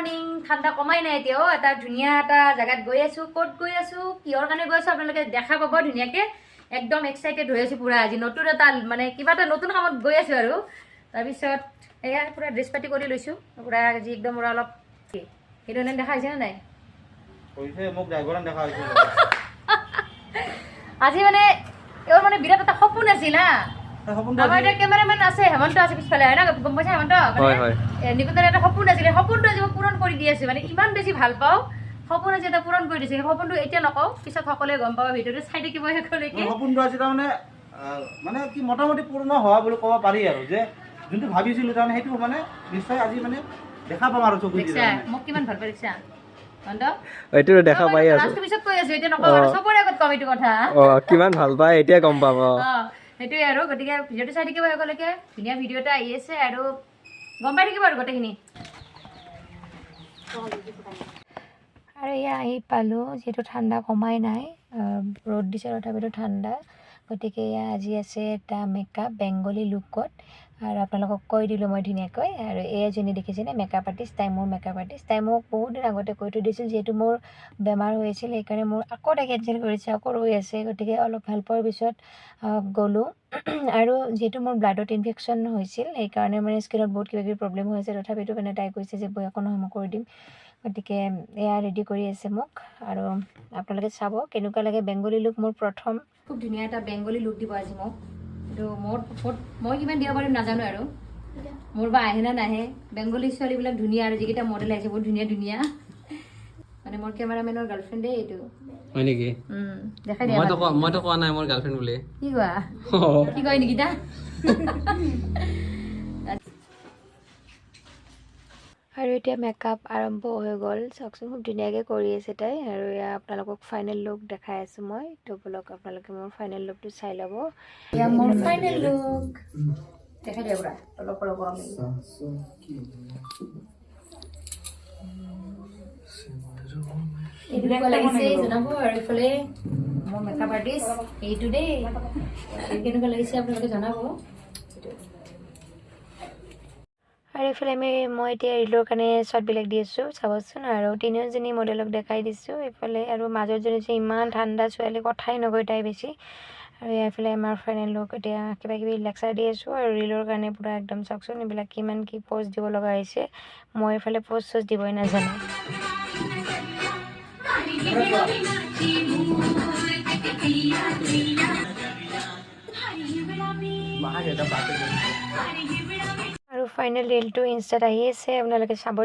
morning ঠাণ্ডা কমাই নাই এতিয়াও এটা ধুনীয়া এটা জায়গাত গৈ আছো ক'ত গৈ আছো কিহৰ কাৰণে গৈ আছো আপোনালোকে দেখা পাব ধুনীয়াকে একদম এক্সাইটেড হৈ আছো পুৰা আজি নতুন এটা মানে কিবা এটা নতুন কামত গৈ আছো আৰু তাৰপিছত এয়া পুৰা ড্ৰেছ পাতি কৰি লৈছো পুৰা আজি একদম পুৰা অলপ সেইটো এনে দেখা হৈছে নে নাই কৈছে মোক ড্ৰাইভাৰন দেখা হৈছে আজি মানে এওৰ মানে বিৰাট এটা সপোন আছিল হা আমাৰ এটা কেমেৰামেন আছে হেমন্ত আছে পিছফালে হয় না গম পাইছা হেমন্ত নিকুঞ্জৰ এটা সপোন আছিলে সপোনটো আজি মই পূৰণ কৰি দি আছো মানে ইমান বেছি ভাল পাওঁ সপোন আজি এটা পূৰণ কৰি দিছে সপোনটো এতিয়া নকওঁ পিছত সকলোৱে গম পাব ভিডিঅ'টো চাই থাকিব শেষলৈকে সপোনটো আছে তাৰমানে মানে কি মোটামুটি পূৰ্ণ হোৱা বুলি ক'ব পাৰি আৰু যে যোনটো ভাবিছিলো তাৰমানে সেইটো মানে নিশ্চয় আজি মানে দেখা পাম আৰু চকু দেখছা মোক কিমান ভাল পাইছা হেমন্ত এইটো দেখা পাই আছো লাষ্ট পিছত কৈ আছো এতিয়া নকওঁ আৰু চবৰে আগত কম এইটো কথা কিমান ভাল পায় এতিয়া গম পাব সেইটোৱে আৰু গতিকে ভিডিঅ'টো চাই থাকিব সকলোকে ধুনীয়া ভিডিঅ' এটা আহি আছে আৰু গম পাই থাকিব আৰু গোটেইখিনি আৰু এয়া আহি পালোঁ যিহেতু ঠাণ্ডা কমাই নাই ৰ'দ দিছে তথাপিতো ঠাণ্ডা গতিকে এয়া আজি আছে এটা মেকআপ বেংগলী লুকত আৰু আপোনালোকক কৈ দিলোঁ মই ধুনীয়াকৈ আৰু এজনী দেখিছেনে মেকআপ আৰ্টিষ্ট তাই মোৰ মেকআপ আৰ্টিষ্ট তাই মোক বহুত দিন আগতে কৈ থৈ দিছিল যিহেতু মোৰ বেমাৰ হৈ আছিল সেইকাৰণে মোৰ আকৌ তাই কেঞ্চেল কৰিছে আকৌ ৰৈ আছে গতিকে অলপ ভাল পোৱাৰ পিছত গ'লোঁ আৰু যিহেতু মোৰ ব্লাডত ইনফেকশ্যন হৈছিল সেইকাৰণে মানে স্কিনত বহুত কিবা কিবি প্ৰব্লেম হৈ আছে তথাপিতো মানে তাই কৈছে যে বৈ একো নহয় মই কৰি দিম গতিকে এয়া ৰেডি কৰি আছে মোক আৰু আপোনালোকে চাব কেনেকুৱা লাগে বেংগলী লুক মোৰ প্ৰথম খুব ধুনীয়া এটা বেংগলী লুক দিব আজি মোক কিন্তু মই কিমান দিব পাৰিম নাজানো আৰু মোৰ বা আহে না নাহে বেংগলী ছোৱালীবিলাক ধুনীয়া আৰু যিকেইটা মডেল আহিছে বহুত ধুনীয়া ধুনীয়া মানে মোৰ কেমেৰামেনৰ গাৰ্লফ্ৰেণ্ডে এইটো হয় নেকি দেখাই দিয়া মইতো কোৱা নাই মোৰ গাৰ্লফ্ৰেণ্ড বুলি কি কোৱা কি কয় নেকি তা আৰু এতিয়া মেকআপ আৰম্ভ হৈ গ'ল চাওকচোন খুব ধুনীয়াকৈ কৰি আছে তাই আৰু এয়া আপোনালোকক ফাইনেল লুক দেখাই আছোঁ মই তো বলক আপোনালোকে মোৰ ফাইনেল লুকটো চাই ল'ব এয়া মোৰ ফাইনেল লুক দেখাই দিয়া পুৰা অলপ অলপ আমি এইটো লাগিছে জনাব আৰু এইফালে মোৰ মেকআপ আৰ্টিষ্ট এইটো দেই কেনেকুৱা লাগিছে আপোনালোকে জনাব আৰু এইফালে মই এতিয়া ৰিলৰ কাৰণে শ্বৰ্টবিলাক দি আছোঁ চাবচোন আৰু তিনিওজনী মডেলক দেখাই দিছোঁ এইফালে আৰু মাজৰজনী যে ইমান ঠাণ্ডা ছোৱালী কথাই নকয় তাই বেছি আৰু এইফালে আমাৰ ফাইনেল লুক এতিয়া কিবা কিবি লেকচাৰ দি আছোঁ আৰু ৰিলৰ কাৰণে পূৰা একদম চাওকচোন এইবিলাক কিমান কি প'জ দিব লগা হৈছে মই এইফালে প'জ চ'জ দিবই নাজানো আৰু ফাইনেল ৰিলটো ইনষ্টাত আহি আছে আপোনালোকে চাব